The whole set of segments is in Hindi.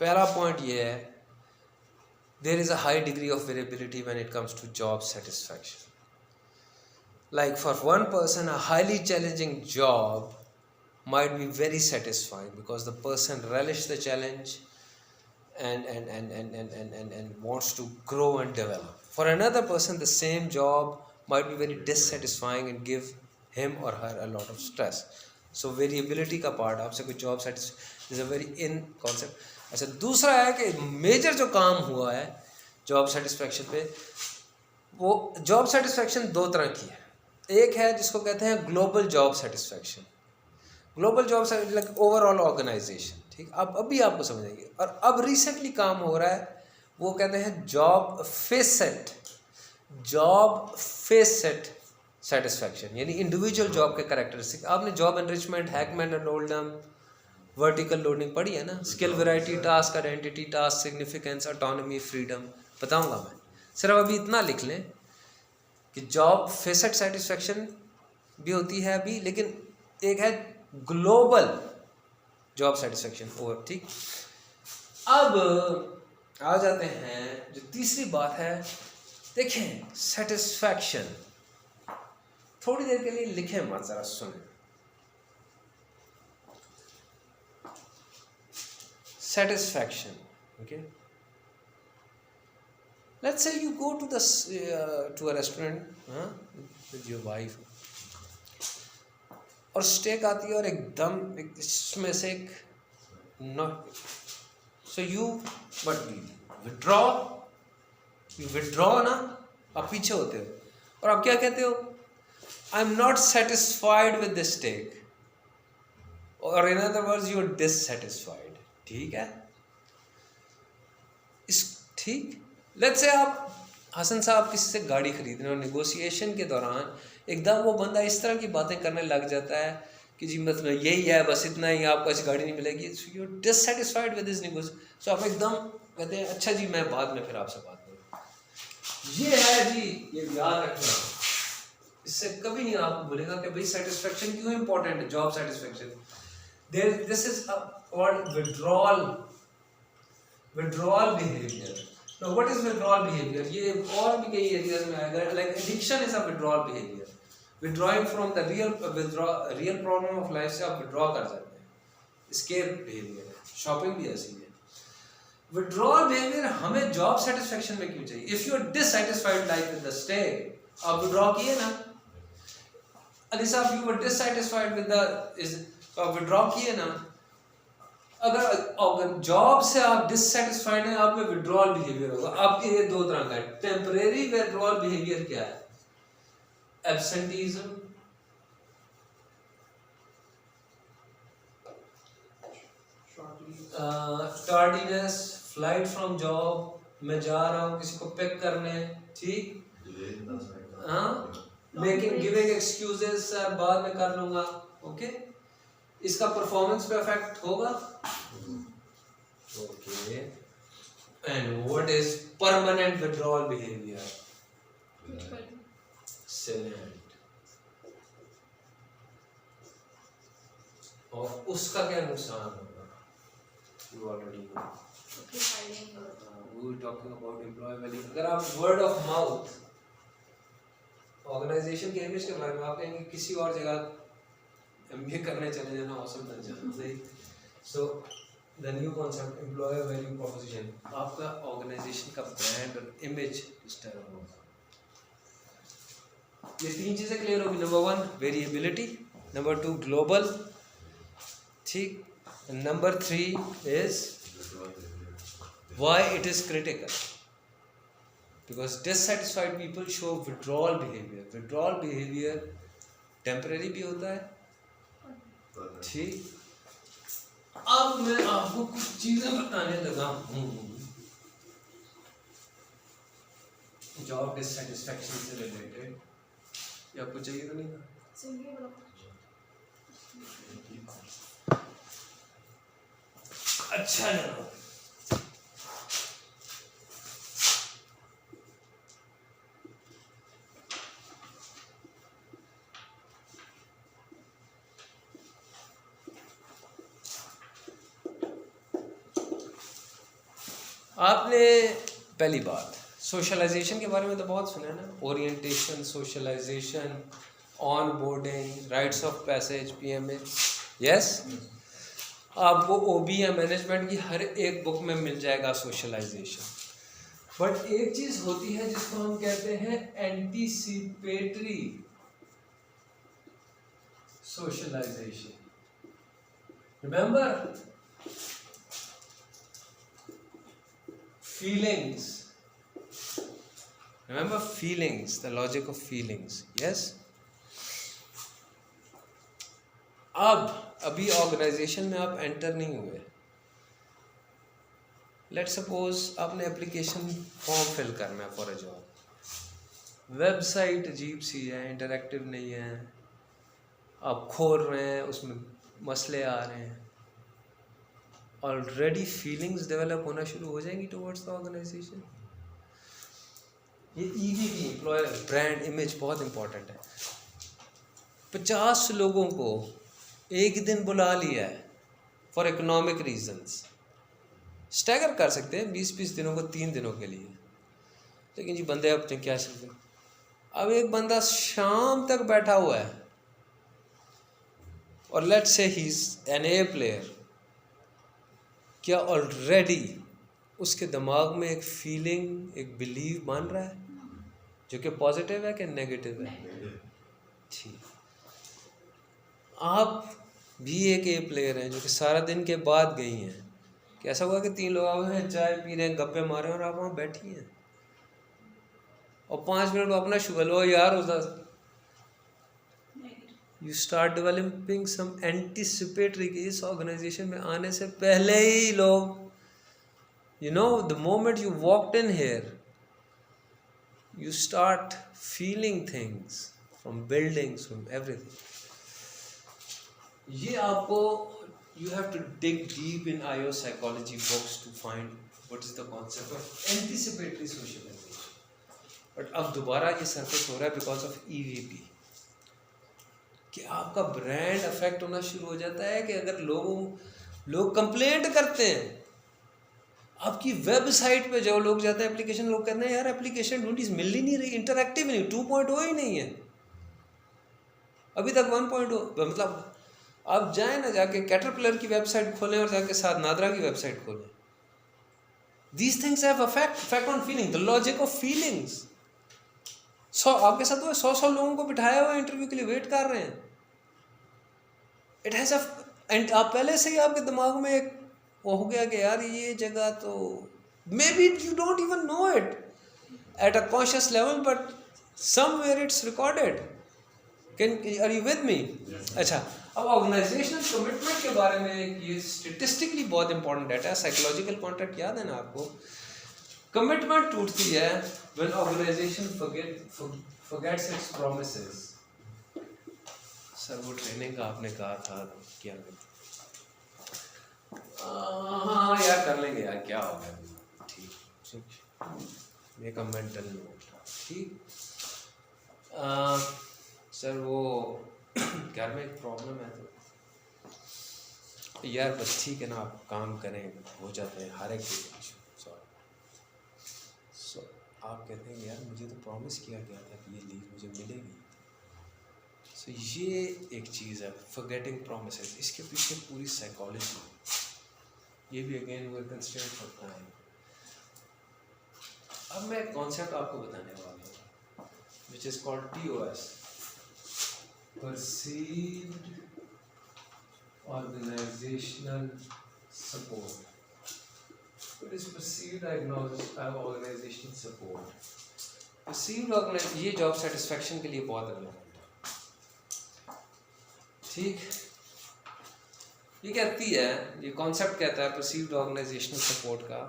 पहला पॉइंट ये है, there is a high degree of variability when it comes to job satisfaction. Like for one person, a highly challenging job might be very satisfying because the person relishes the challenge and wants to grow and develop. For another person, the same job might be very dissatisfying and give him or her a lot of stress. So variability का part आपसे कोई job satisfaction is a very in concept. अच्छा, दूसरा है कि मेजर जो काम हुआ है जॉब सेटिस्फैक्शन पे, वो जॉब सेटिस्फैक्शन दो तरह की है. एक है जिसको कहते हैं global job satisfaction. Global job like overall organisation. ठीक, अब अभी आपको समझ आएगी. और अब रिसेंटली काम हो रहा है, वो कहते हैं जॉब फेस सेट सेटिस्फैक्शन, यानी इंडिविजुअल जॉब के कैरेक्टरिस्टिक. आपने job enrichment, Hackman and Oldham, vertical loading पढ़ी है ना. Skill, variety, task identity, task significance, autonomy, freedom बताऊंगा मैं. सिर्फ अभी इतना लिख लें कि जॉब फेसेट सेटिस्फैक्शन भी होती है अभी, लेकिन एक है ग्लोबल जॉब सेटिस्फैक्शन. और ठीक, अब आ जाते हैं जो तीसरी बात है. देखें, सेटिस्फैक्शन, थोड़ी देर के लिए लिखें मत, जरा सुने. Satisfaction, okay. Let's say you go to to a restaurant with your wife, और स्टेक आती है और एकदम इसमें से एक not, so you but withdraw ना, आप पीछे होते हो और आप क्या कहते हो, I am not satisfied with this stake, और in other words you are dissatisfied. ठीक है, ठीक. लेट्स से आप हसन साहब किसी से गाड़ी खरीद रहे हो, नेगोशिएशन के दौरान एकदम वो बंदा इस तरह की बातें करने लग जाता है कि जी मतलब यही है, बस इतना ही, आपको ऐसी गाड़ी नहीं मिलेगी. You are dissatisfied with this negotiation. So आप एकदम कहते हैं अच्छा जी मैं बाद में फिर आपसे बात करूँ. ये है जी, ये याद रखना. इससे कभी नहीं आपको बोलेगा कि भाई सेटिस्फेक्शन क्यों इंपॉर्टेंट है. Job satisfaction, this is called withdrawal behaviour. Now what is withdrawal behavior? ये और भी कई एरियाज में आएगा. Like addiction is a withdrawal behavior. Withdrawing from the real problem of life से आप withdraw कर जाते हैं. Escape behavior है. Shopping भी ऐसी है. Withdrawal behavior हमें job satisfaction में क्यों चाहिए? If you are dissatisfied like with the stay, आप withdraw किए ना. अली साहब, you were dissatisfied with the आप withdraw किए ना. अगर जॉब से आप डिससेटिस्फाइड हैं, आप में विड्रॉल बिहेवियर होगा. आपके ये दो तरह का है. टेम्परेरी विड्रॉल बिहेवियर क्या है? एब्सेंटीज्म, टार्डीनेस, फ्लाइट फ्रॉम जॉब, मैं जा रहा हूँ किसी को पिक करने, ठीक, हाँ, मेकिंग गिविंग एक्सक्यूजेस, सर बाद में कर लूंगा. ओके, इसका परफॉर्मेंस पे इफेक्ट होगा. Okay, and what is permanent withdrawal behaviour? Silent. और उसका क्या नुकसान होगा? You already know. We were talking about employ value. अगर आप वर्ड ऑफ माउथ ऑर्गेनाइजेशन के इमेज के बारे में आप कहेंगे किसी और जगह एमबीए करने चले जाना, औसम बन जाना. सही. So the new concept employer value proposition, आपका ऑर्गेनाइजेशन का ब्रांड और इमेज इस तरह होगा. ये तीन चीजें क्लियर होगी. नंबर 1 वेरिएबिलिटी, नंबर 2 ग्लोबल, ठीक, number 3 is why it is critical. Because dissatisfied people show withdrawal behaviour. Withdrawal behaviour temporary भी होता है, ठीक. अब मैं आपको कुछ चीजें बताने लगा हूँ जॉब डिससेटिस्फैक्शन से रिलेटेड. ये आपको चाहिए तो नहीं था? अच्छा जनाब, आपने पहली बात सोशलाइजेशन के बारे में तो बहुत सुना है ना, orientation, socialisation, on boarding, rites of passage, PMA. Yes, आपको ओबी या मैनेजमेंट की हर एक बुक में मिल जाएगा सोशलाइजेशन। बट एक चीज होती है जिसको हम कहते हैं anticipatory socialisation. Remember feelings, remember feelings, the logic of feelings. Yes, अभी ऑर्गेनाइजेशन में आप एंटर नहीं हुए, लेट सपोज आपने एप्लीकेशन फॉर्म फिल करना है फॉर अ जॉब, वेबसाइट अजीब सी है, इंटरैक्टिव नहीं है, आप खोल रहे हैं उसमें मसले आ रहे हैं, ऑलरेडी फीलिंग्स डेवलप होना शुरू हो जाएंगी टुवर्ड्स द ऑर्गेनाइजेशन। ये ईवीपी, एम्प्लॉयर ब्रांड इमेज, बहुत इंपॉर्टेंट है। 50 लोगों को एक दिन बुला लिया है फॉर इकोनॉमिक रीजंस, स्टैगर कर सकते हैं 20-20 दिनों को 3 दिनों के लिए, लेकिन जी बंदे अब क्या सकते। अब एक बंदा शाम तक बैठा हुआ है और लेट्स से ही इज एन ए प्लेयर, क्या ऑलरेडी उसके दिमाग में एक फीलिंग, एक बिलीव बन रहा है जो कि पॉजिटिव है कि नेगेटिव है? ठीक, आप भी एक ए प्लेयर हैं जो कि सारा दिन के बाद गई हैं, कैसा हुआ कि 3 लोग आए हैं, चाय पी रहे हैं, गप्पे मारे और आप वहाँ बैठी हैं और 5 मिनट में अपना शुगर लो यार उधर, you start developing some anticipatory कि इस ऑर्गेनाइजेशन में आने से पहले ही लोग, you know, the moment you walked in here, you start feeling things from buildings, from everything. ये आपको, you have to dig deep in IO psychology books to find what is the concept of anticipatory socialization. But अब दोबारा ये सरफेस हो रहा है because of EVP, कि आपका ब्रांड अफेक्ट होना शुरू हो जाता है कि अगर लोग कंप्लेंट करते हैं, आपकी वेबसाइट पे जो लोग जाते हैं एप्लीकेशन, लोग कहते हैं यार एप्लीकेशन ढूंढी मिल ही नहीं रही, इंटरैक्टिव नहीं, 2.0 ही नहीं है अभी तक, 1.0। मतलब आप जाए ना, जाके कैटरपिलर की वेबसाइट खोलें और जाके साथ नादरा की वेबसाइट खोलें, these things have effect on feeling, the logic of feelings. आपके साथ वो 100 लोगों को बिठाया हुआ इंटरव्यू के लिए वेट कर रहे हैं, इट हैज एंड आप पहले से ही आपके दिमाग में एक वो हो गया कि यार ये जगह तो, may be you don't even know it at a conscious level, but somewhere it's recorded. Are you with me? अच्छा, अब ऑर्गेनाइजेशनल कमिटमेंट के बारे में ये स्टेटिस्टिकली बहुत इंपॉर्टेंट डाटा है, साइकोलॉजिकल कॉन्ट्रैक्ट याद है ना आपको? कमिटमेंट टूटती है when organisation forgets its promises. Sir वो ट्रेनिंग का आपने कहा था, क्या हाँ यार कर लेंगे यार, क्या हो गया, ठीक, मेक अ मेंटल नोट। ठीक, सर वो घर में एक प्रॉब्लम है तो यार बस ठीक है ना, आप काम करें, हो जाते हैं हर एक चीज़। सो आप कहते हैं यार मुझे तो प्रॉमिस किया गया था कि ये लीव मुझे मिलेगी। सो ये एक चीज़ है, फॉरगेटिंग प्रॉमिसेस, इसके पीछे पूरी साइकोलॉजी, ये भी अगेन वो कंस्ट्रेंट होता है। अब मैं एक कॉन्सेप्ट आपको बताने वाला हूँ which is called TOS, perceived organizational support. What is perceived organizational support? Perceived organization, ये जॉब सेटिस्फैक्शन के लिए बहुत रेलेवेंट है। ठीक, ये कहती है, ये कॉन्सेप्ट कहता है perceived organizational support का,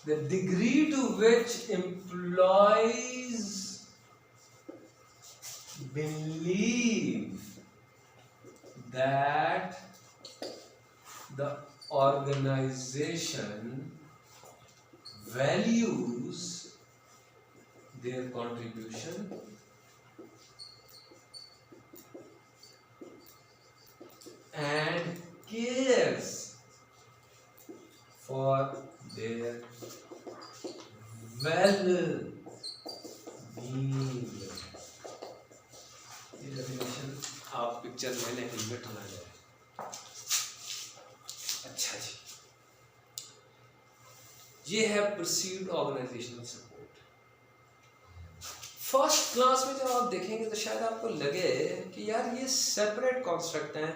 the degree to which employees believe that the organization values their contribution and cares for their well-being. ये डेफिनेशन आप पिक्चर में हेलमेट ना जाए. अच्छा जी, ये है perceived organisational support. First class में जब आप देखेंगे तो शायद आपको लगे कि यार ये सेपरेट कॉन्सेप्ट हैं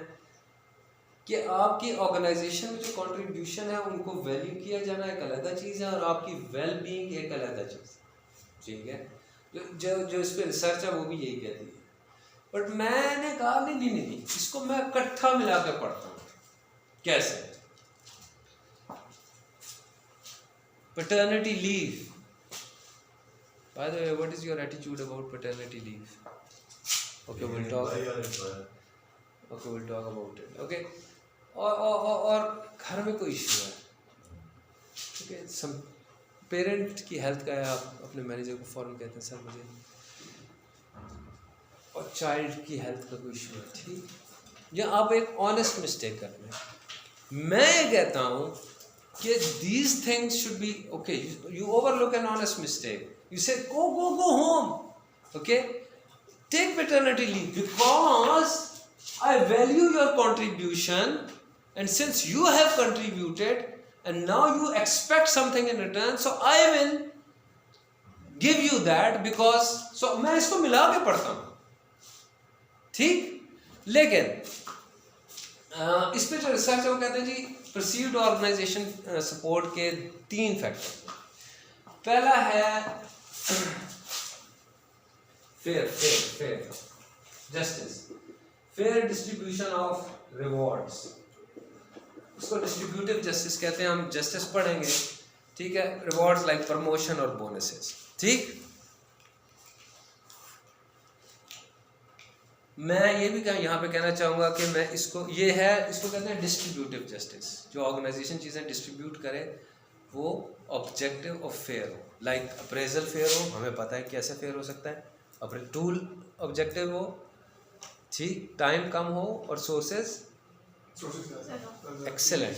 कि आपकी ऑर्गेनाइजेशन में जो कंट्रीब्यूशन है उनको वैल्यू किया जाना एक अलग चीज़ है और आपकी वेल बीइंग एक अलग चीज़. ठीक है, जो इस पर रिसर्च है वो भी यही कहती है. बट मैंने कहा नहीं, इसको मैं इकट्ठा मिला के पढ़ता हूँ. कैसे? Paternity leave. By the way, what is your attitude about paternity leave? Okay, we'll talk about it. Okay. और घर में कोई इशू है, ठीक है, सम पेरेंट की हेल्थ का है, आप अपने मैनेजर को फ़ौरन कहते हैं सर मुझे, और चाइल्ड की हेल्थ का कोई इशू है, ठीक, या आप एक ऑनेस्ट मिस्टेक कर रहे हैं. मैं ये कहता हूँ कि these things should be okay. You overlook an honest mistake. You say go home. Okay, take paternity leave because I value your contribution, and since you have contributed and now you expect something in return, so I will give you that because so मैं इसको मिला के पढ़ता हूँ. ठीक, लेकिन इस पे जो रिसर्च है वो कहते हैं जी परसीव्ड ऑर्गेनाइजेशन सपोर्ट के 3 फैक्टर. पहला है fair justice, fair distribution of rewards. उसको डिस्ट्रीब्यूटिव जस्टिस कहते हैं. हम जस्टिस पढ़ेंगे, ठीक है, रिवॉर्ड्स लाइक प्रमोशन और बोनसेस. ठीक, मैं ये भी यहाँ पे कहना चाहूँगा कि मैं इसको कहते हैं डिस्ट्रीब्यूटिव जस्टिस. जो ऑर्गेनाइजेशन चीज़ें डिस्ट्रीब्यूट करे वो ऑब्जेक्टिव और फेयर हो. लाइक अप्रेजल फेयर हो, हमें पता है कैसे फेयर हो सकता है. अपने टूल ऑब्जेक्टिव हो, ठीक, टाइम कम हो और सोर्सेज एक्सेलेंट.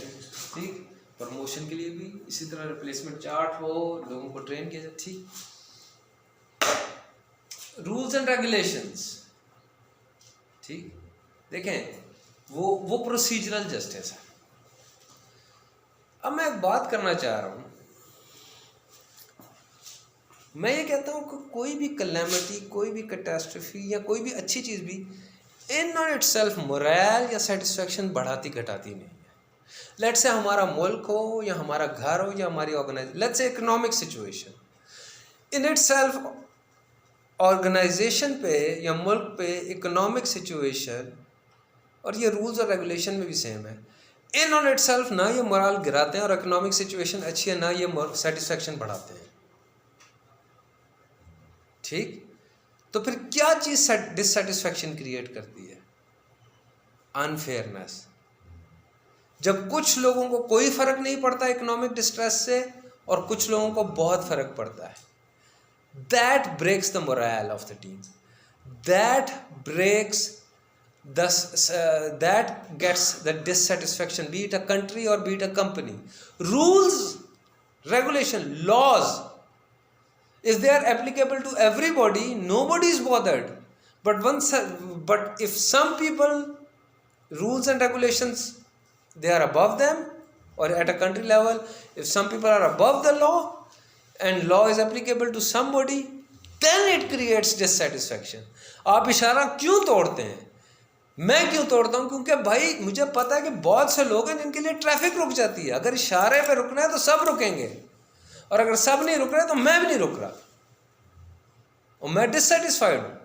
ठीक, प्रमोशन के लिए भी इसी तरह रिप्लेसमेंट चार्ट हो, लोगों को ट्रेन किया जाए. ठीक, रूल्स एंड रेगुलेशंस. ठीक, देखें वो प्रोसीजरल जस्टिस है. अब मैं एक बात करना चाह रहा हूँ. मैं ये कहता हूँ कि कोई भी कैलेमिटी, कोई भी कैटास्ट्रोफी या कोई भी अच्छी चीज़ भी in on it self moral या सेटिस्फेक्शन बढ़ाती घटाती नहीं है. लेट्स से हमारा मुल्क हो या हमारा घर हो या हमारी organisation, let's say economic situation in itself, organisation पे या मुल्क पे इकोनॉमिक सिचुएशन और ये रूल्स और रेगुलेशन में भी सेम है. इन ऑन इट सेल्फ ना ये मोरल गिराते हैं और इकोनॉमिक सिचुएशन अच्छी है ना ये सेटिस्फेक्शन बढ़ाते हैं. ठीक, तो फिर क्या चीज़ डिससेटिस्फेक्शन क्रिएट करती है? अनफेयरनेस. जब कुछ लोगों को कोई फ़र्क नहीं पड़ता इकोनॉमिक डिस्ट्रेस से और कुछ लोगों को बहुत फ़र्क पड़ता है, that breaks the morale of the team. That gets the dissatisfaction, be it a country or be it a company. Rules, regulation, laws, if they are applicable to everybody, nobody is bothered. But if some people, rules and regulations, they are above them, or at a country level, if some people are above the law and law is applicable to somebody, then it creates dissatisfaction. आप इशारा क्यों तोड़ते हैं? मैं क्यों तोड़ता हूँ? क्योंकि भाई मुझे पता है कि बहुत से लोग हैं जिनके लिए ट्रैफिक रुक जाती है. अगर इशारे पे रुकना है तो सब रुकेंगे, और अगर सब नहीं रुक रहे तो मैं भी नहीं रुक रहा और मैं डिससेटिस्फाइड हूँ.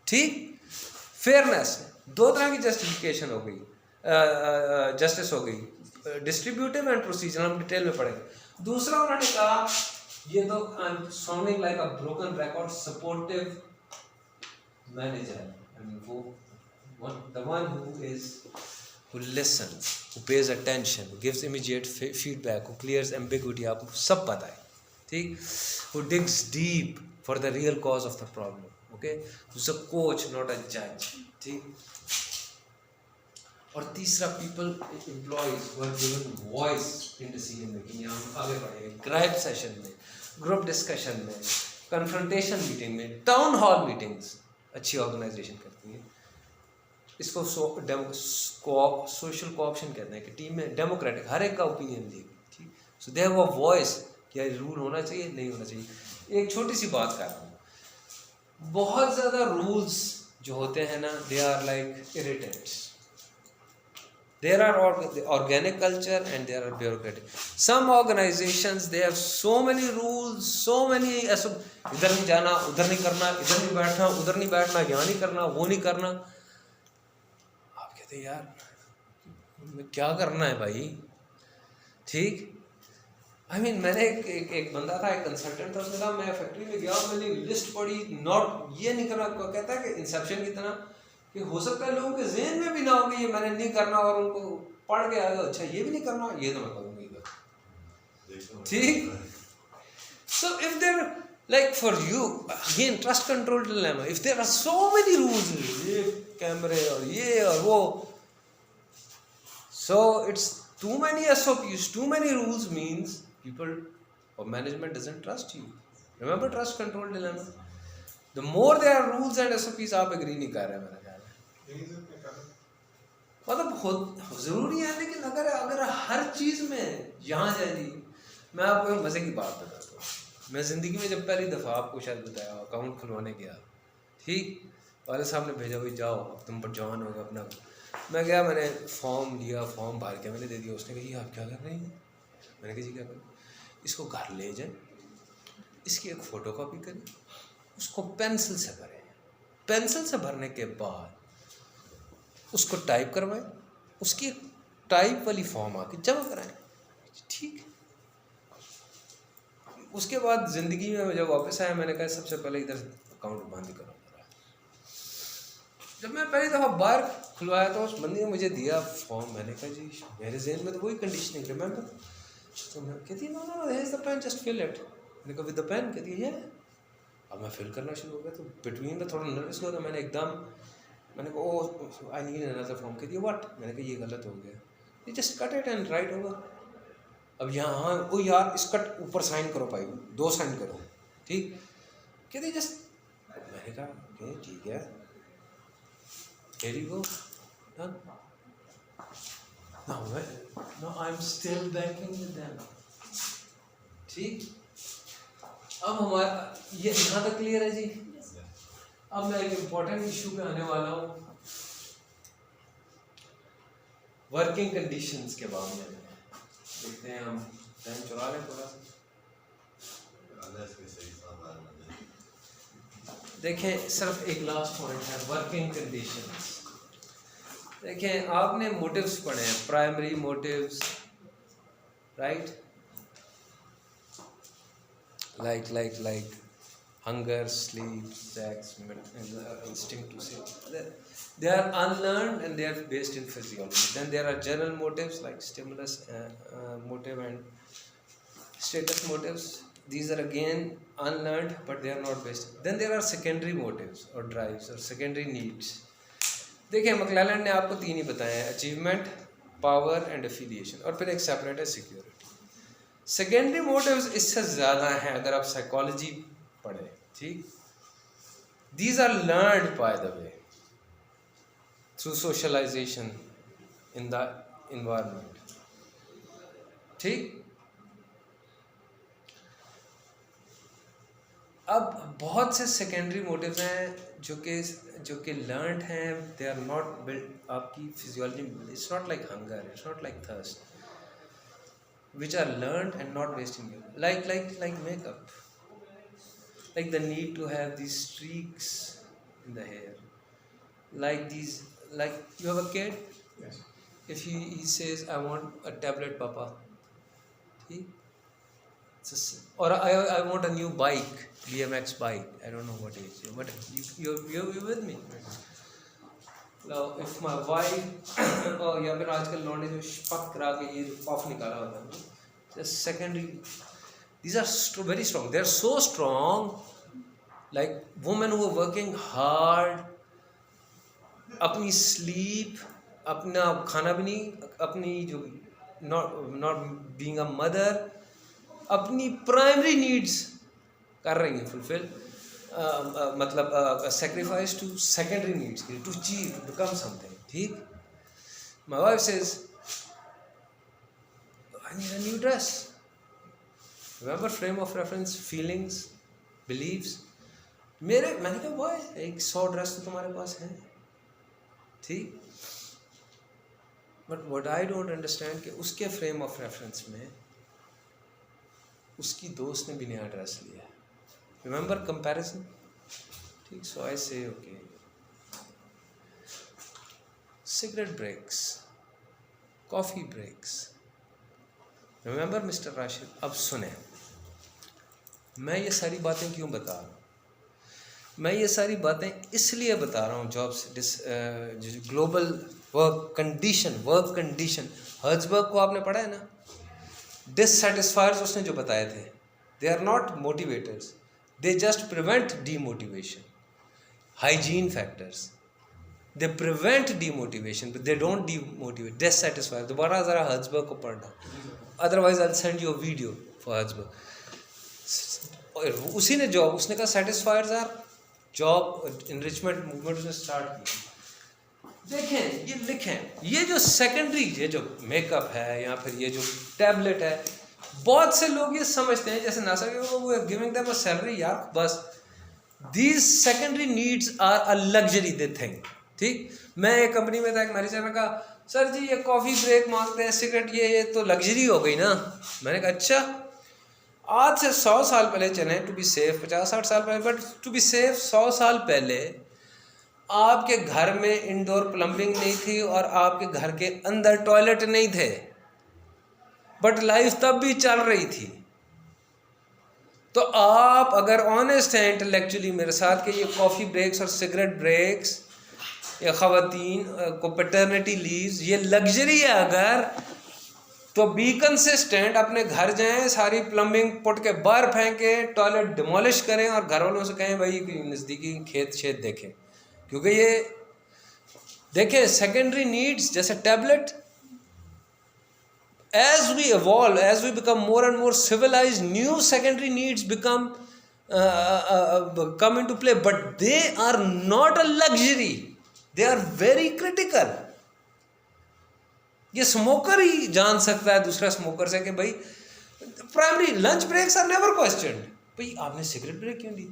ठीक, फेयरनेस, 2 तरह की जस्टिफिकेशन हो गई, जस्टिस हो गई, डिस्ट्रीब्यूटिव एंड प्रोसीजर. हम डिटेल में पढ़ेंगे. दूसरा उन्होंने कहा, ये तो sounding like a broken record, supportive manager. The one who listens, who pays attention, who gives immediate feedback, who clears ambiguity. आपको सब पता है. ठीक, who digs deep for the real cause of the problem. Okay, who's a coach, not a judge. ठीक, और तीसरा people employees who are given voice in decision making. हम आगे बढ़ेंगे ग्राइप सेशन में, ग्रुप डिस्कशन में, कन्फ्रंटेशन मीटिंग में, टाउन हॉल मीटिंग्स अच्छी ऑर्गेनाइजेशन करती हैं। इसको सोशल कोऑप्शन कहते हैं कि टीम में डेमोक्रेटिक हर एक का ओपिनियन देगी, ठीक। सो दे हैव अ वॉइस, क्या रूल होना चाहिए नहीं होना चाहिए। एक छोटी सी बात कर रहा हूँ, बहुत ज़्यादा रूल्स जो होते हैं ना, they are like irritants. There are organic culture and there are bureaucratic. Some organizations they have so many rules, so many ऐसा इधर नहीं जाना, उधर नहीं करना, इधर नहीं बैठना, उधर नहीं बैठना, यहाँ नहीं करना, वो नहीं करना। आप कहते हैं यार क्या करना है भाई, ठीक। I mean, मैंने एक बंदा था, एक कंसल्टेंट था, उसने कहा मैं फैक्ट्री में गया, मैंने लिस्ट पढ़ी, नॉट ये नहीं करना, कहता है कि इंसेप्शन की तरह कि हो सकता है लोगों के ज़हन में भी ना हो कि ये मैंने नहीं करना, और उनको पढ़ के आएगा अच्छा ये भी नहीं करना, ये तो मैं करूँगी, ठीक। So if there like for you again trust control dilemma, if there are so many rules, ये कैमरे और ये और वो, so it's too many SOPs, too many rules means people or management doesn't trust you. Remember trust control dilemma? The more there are rules and SOPs, आप एग्री नहीं कर रहे हैं मेरा ख्याल है, मतलब जरूरी है, लेकिन अगर हर चीज में यहाँ जाएगी। मैं आपको एक मजे की बात बताता हूँ। मैं जिंदगी में जब पहली दफ़ा आपको शायद बताया अकाउंट खुलवाने गया, ठीक, वाले साहब ने भेजा भाई जाओ तुम पर जवान होगा अपना। मैं गया, मैंने फॉर्म लिया, फॉर्म भर के मैंने दे दिया। उसने कहा आप क्या कर रहे हैं? मैंने कहा जी क्या करूँ? इसको घर ले जाएं, इसकी एक फ़ोटो कॉपी करें, उसको पेंसिल से भरें, पेंसिल से भरने के बाद उसको टाइप करवाएं, उसकी एक टाइप वाली फॉर्म आके जमा कराएं, ठीक। उसके बाद ज़िंदगी में जब वापस आया, मैंने कहा सबसे पहले इधर अकाउंट बंद करो। जब मैं पहली दफ़ा बाहर खुलवाया तो उस बंदी ने मुझे दिया फॉर्म, मैंने कहा जी मेरे जहन में तो वही कंडीशनिंग, रिमेंबर? तो मैं कहती no no there is the pen, just fill it. मैंने कहा विद द पेन? कहती है अब मैं फिल करना शुरू हो गया, तो बिटवीन में थोड़ा नर्वस हुआ, तो मैंने एकदम मैंने कहा ओ आई नीड अनदर फॉर्म। कहती है व्हाट? मैंने कहा ये गलत हो गया, ये just cut it and right over. अब यहाँ ओ यार इस कट ऊपर साइन करो भाई, 2 साइन करो, ठीक। कहती जस्ट, मैंने कहा ओके ठीक है, here you go, done. Now I'm still banking with them, ठीक। अब हमारा ये यहाँ तक क्लियर है जी। अब मैं एक इम्पोर्टेंट इशू पे आने वाला हूँ, वर्किंग कंडीशंस के बारे में। देखते हैं हम टाइम चुरा लें थोड़ा सा। देखें सिर्फ एक लास्ट पॉइंट है, वर्किंग कंडीशंस। देखें आपने मोटिव्स पढ़े हैं, primary motives, right, like hunger, sleep, sex, instinct to save. They are unlearned and they are based in physiology. Then there are general motives like stimulus motive and status motives. These are again unlearned but they are not based. Then there are secondary motives or drives or secondary needs. देखिए मैक्लेलन ने आपको 3 ही बताए हैं, अचीवमेंट, पावर एंड एफिलिएशन, और फिर एक सेपरेट है सिक्योरिटी। सेकेंडरी मोटिव्स इससे ज़्यादा हैं अगर आप साइकोलॉजी पढ़ें, ठीक। These are learned by the way through socialisation in the environment, ठीक। अब बहुत से सेकेंडरी मोटिव्स हैं जो कि लर्नड हैं, दे आर नॉट बिल्ड आपकी physiology. It's not like hunger, it's not like thirst, which are learned and not based in you, like makeup, like the need to have these streaks in the hair, like these, like you have a kid, yes, if he says I want a tablet papa, or I want a new bike, BMX bike, I don't know what it is, but you're with me. Now if my wife oh या फिर आजकल लौंडे जो पक करा के ये पफ निकाला होता है, just secondary, these are very strong, they are so strong, like women who are working hard, अपनी sleep, अपना खाना भी नहीं, अपनी जो नॉट बीइंग अ मदर, अपनी प्राइमरी नीड्स कर रही हैं फुलफिल, मतलब सेक्रीफाइस टू सेकेंडरी नीड्स के लिए, to achieve, to become something. ठीक. My wife says I need a new dress. Remember frame of reference, feelings, beliefs. मैंने कहा बॉय, एक 100 ड्रेस तो तुम्हारे पास है. ठीक. But what I don't understand कि उसके फ्रेम ऑफ रेफरेंस में उसकी दोस्त ने भी नया ड्रेस लिया. Remember comparison. ठीक. So I say okay. Cigarette breaks, coffee breaks. Remember mister Rashid. अब सुने, मैं ये सारी बातें क्यों बता रहा हूँ. मैं ये सारी बातें इसलिए बता रहा हूँ. जॉब्स, ग्लोबल वर्क कंडीशन, हर्ट्जबर्ग को आपने पढ़ा है ना. डिससेटिस्फायर्स उसने जो बताए थे, they are not motivators, they just prevent demotivation. Hygiene factors, they prevent demotivation, they don't demotivate. Dissatisfier, दोबारा ज़रा हर्ट्जबर्ग को पढ़ना, otherwise I send you a video for Herzberg. उसी ने जॉब, उसने कहा satisfiers are job enrichment movement उसने स्टार्ट की. देखें, ये लिखें, ये जो सेकेंडरी, ये जो मेकअप है या फिर ये जो टैबलेट है, बहुत से लोग ये समझते हैं जैसे नासा के वो गिविंग देम अ सैलरी. यार बस, these secondary needs are a luxury they think. ठीक. मैं एक कंपनी में था, एक मैनेजर ने कहा सर जी ये कॉफ़ी ब्रेक मांगते हैं, सिगरेट, ये तो लग्जरी हो गई ना. मैंने कहा अच्छा, आज से 100 साल पहले चलें, टू बी सेफ 50-60 साल पहले, बट टू बी सेफ 100 साल पहले आपके घर में इंडोर प्लम्बिंग नहीं थी और आपके घर के अंदर टॉयलेट नहीं थे, बट लाइफ तब भी चल रही थी. तो आप अगर ऑनेस्ट हैं इंटेलेक्चुअली मेरे साथ कि ये कॉफ़ी ब्रेक्स और सिगरेट ब्रेक्स या ख़वातीन को पैटर्निटी लीव्स ये लग्जरी है अगर, तो बी कंसिस्टेंट, अपने घर जाएं, सारी प्लम्बिंग पुट के बाहर फेंकें, टॉयलेट डिमोलिश करें और घर वालों से कहें भाई नज़दीकी खेत शेत देखें. क्योंकि ये देखें सेकेंडरी नीड्स जैसे tablet, as we evolve, as we become more and more civilized, new secondary needs come into play, but they are not a luxury, they are very critical. ये स्मोकर ही जान सकता है दूसरा स्मोकर से कि भाई primary lunch breaks are never questioned. भाई आपने सिगरेट ब्रेक क्यों ली?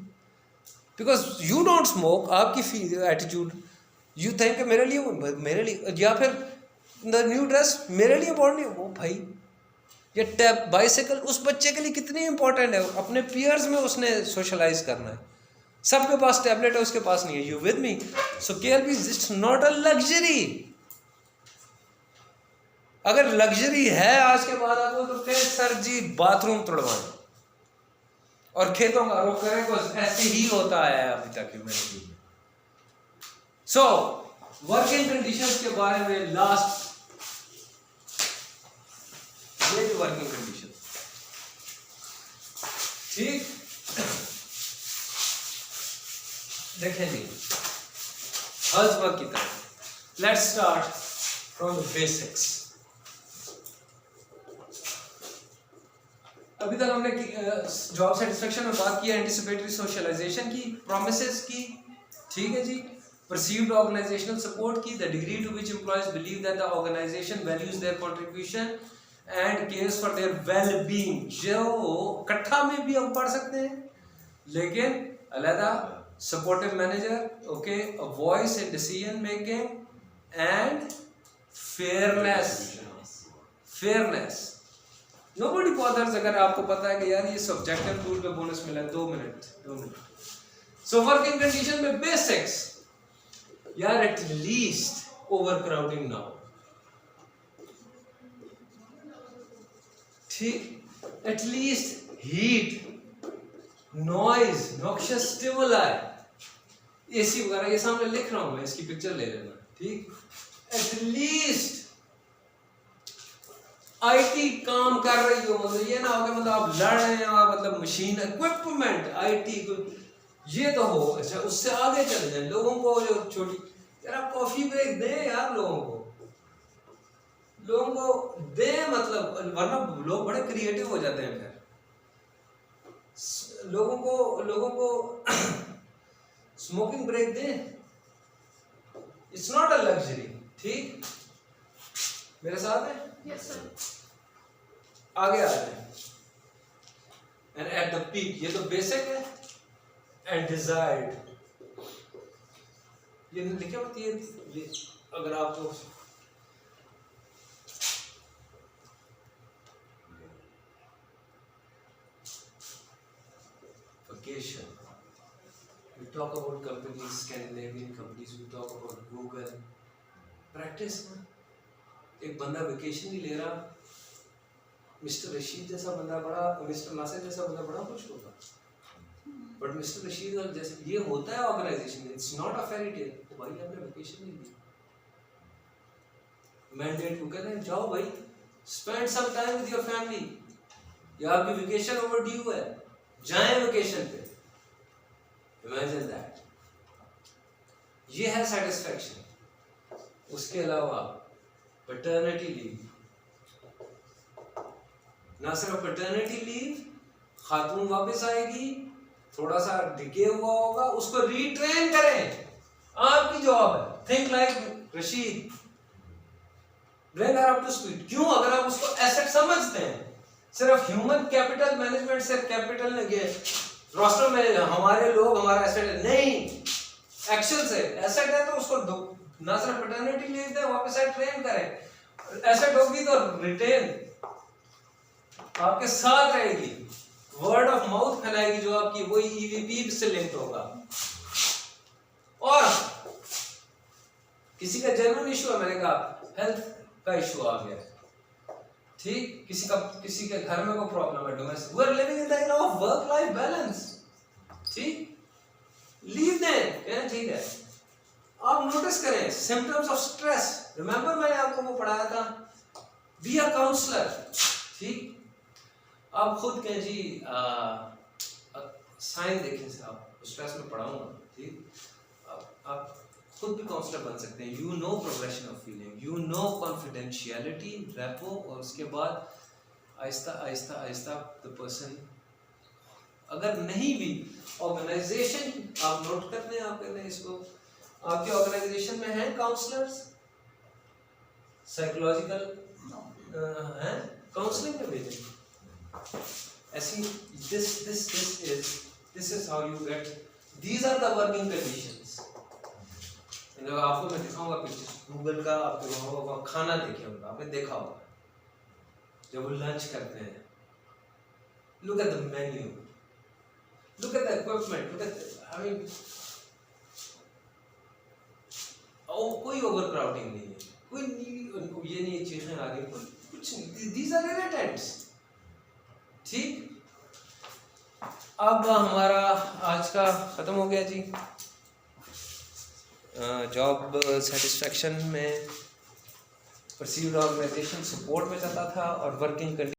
Because you don't smoke. आपकी एटीट्यूड, यू थिंक मेरे लिए, या फिर द न्यू ड्रेस मेरे लिए बहुत नहीं. वो भाई ये टैब बाइसाइकिल उस बच्चे के लिए कितनी इंपॉर्टेंट है, अपने पीयर्स में उसने सोशलाइज करना है. सबके पास टैबलेट है, उसके पास नहीं है. You with me? So care is just not a luxury. अगर लग्जरी है आज के बाद आपको तो कहें सर जी बाथरूम तोड़वाएं और खेतों का रुख करें, बस ऐसे ही होता है अभी तक ह्यूमैनिटी में. सो वर्किंग कंडीशंस के बारे में लास्ट, ये जो वर्किंग कंडीशन, ठीक देखें जी हर्ट्जबर्ग की तरफ. Let's start from the basics. अभी तक हमने जॉब सेटिस्फेक्शन में बात की, एंटिसिपेटरी सोशलाइजेशन की, प्रोमिसेस की, ठीक है जी, perceived organizational support की, the degree to which employees believe that the organization values their contribution and cares for their well-being. जो इकट्ठा में भी हम पढ़ सकते हैं, लेकिन अलग supportive manager, okay, a voice in decision making and fairness. Nobody bothers अगर आपको पता है कि यार ये सब्जेक्टिव टूल पे बोनस मिला है. 2 मिनट. So working condition में basics, यार at least overcrowding now, ठीक, at least heat, noise, noxious stimuli, AC वगैरह, ये सामने लिख रहा हूं मैं, इसकी पिक्चर ले लेना, ठीक. at least आईटी काम कर रही हो, मतलब ये ना हो कि मतलब आप लड़ रहे हैं, मतलब मशीन इक्विपमेंट आईटी ये तो हो. अच्छा, उससे आगे चले जाए लोगों को जो छोटी, यार आप कॉफी ब्रेक दें यार लोगों को. लोगों को दे, मतलब वरना लोग बड़े क्रिएटिव हो जाते हैं। फिर लोगों को स्मोकिंग ब्रेक दे, इट्स नॉट अ लग्जरी। ठीक, मेरे साथ है? Yes sir. आगे आ जाए। एंड एट द पीक, ये तो बेसिक है। एंड डिजायर्ड, ये लिखे मत, ये अगर आपको vacation, we talk about companies, Scandinavian companies, we talk about Google, practice ना। एक बंदा वेकेशन नहीं ले रहा, मिस्टर रशीद जैसा बंदा बड़ा, मिस्टर नासिर जैसा बंदा बड़ा खुश होगा, बट मिस्टर रशीद और जैसे ये होता है ऑर्गेनाइजेशन में, it's not a fairy tale. तो भाई आपने वेकेशन नहीं ली, मैंडेट को कहते हैं जाओ भाई, spend some time with your family, या आपकी वेकेशन ओवरड्यू है, जाएं वेकेशन पे। इमेजिन दैट, ये है सेटिस्फैक्शन। उसके अलावा पैटर्निटी लीव, ना सिर्फ पैटर्निटी लीव, खातून वापस आएगी, थोड़ा सा डिके हुआ होगा, उसको रीट्रेन करें, आपकी जॉब है। Think like Rashid, bring her up to speed. क्यों? अगर आप उसको एसेट समझते हैं, सिर्फ ह्यूमन कैपिटल मैनेजमेंट से कैपिटल रोस्टर में हमारे लोग हमारा एसेट है, नहीं, एक्शन से एसेट है, तो उसको ना सिर्फ पैटर्निटी लीव दें, वापस से ट्रेन करें। एसेट होगी तो रिटेन आपके साथ रहेगी, वर्ड ऑफ माउथ फैलाएगी, जो आपकी वही ईवीपी से लिंक होगा। और किसी का जेन्युइन इशू है, मैंने कहा हेल्थ का इशू आ गया, ठीक, किसी के घर में कोई प्रॉब्लम है, domestic, we are living in the era of work life balance, ठीक, लीव दें, क्या ठीक है। आप नोटिस करें सिम्टम्स ऑफ स्ट्रेस, रिमेंबर मैंने आपको वो पढ़ाया था, बी अ काउंसलर, ठीक। आप खुद कहें जी साइन देखें साहब, स्ट्रेस में पढ़ाऊंगा, ठीक, आप खुद भी काउंसलर बन सकते हैं। You know progression of feeling, you know confidentiality, repo, और उसके बाद आहिस्ता आहिस्ता आहिस्ता द पर्सन, अगर नहीं भी ऑर्गेनाइजेशन, आप नोट करते हैं, आप कहते हैं इसको, आपके ऑर्गेनाइजेशन में हैं काउंसलर्स, साइकोलॉजिकल हैं, काउंसलिंग में भेजें ऐसी। This is how you get, these are the working conditions. आपको मैं दिखाऊंगा पिक्चर गूगल का, आपके वहाँ खाना देखे होगा, आपने देखा होगा जब वो लंच करते हैं, look at the menu, look at the equipment, look at, I mean, कोई ओवर क्राउडिंग नहीं है, कोई ये नहीं चीजें आ गई, कुछ नहीं, दीज आर इरिटेंट्स, ठीक। अब हमारा आज का खत्म हो गया जी। जॉब सेटिस्फैक्शन में परसीव्ड ऑर्गेनाइजेशन सपोर्ट में जाता था, और वर्किंग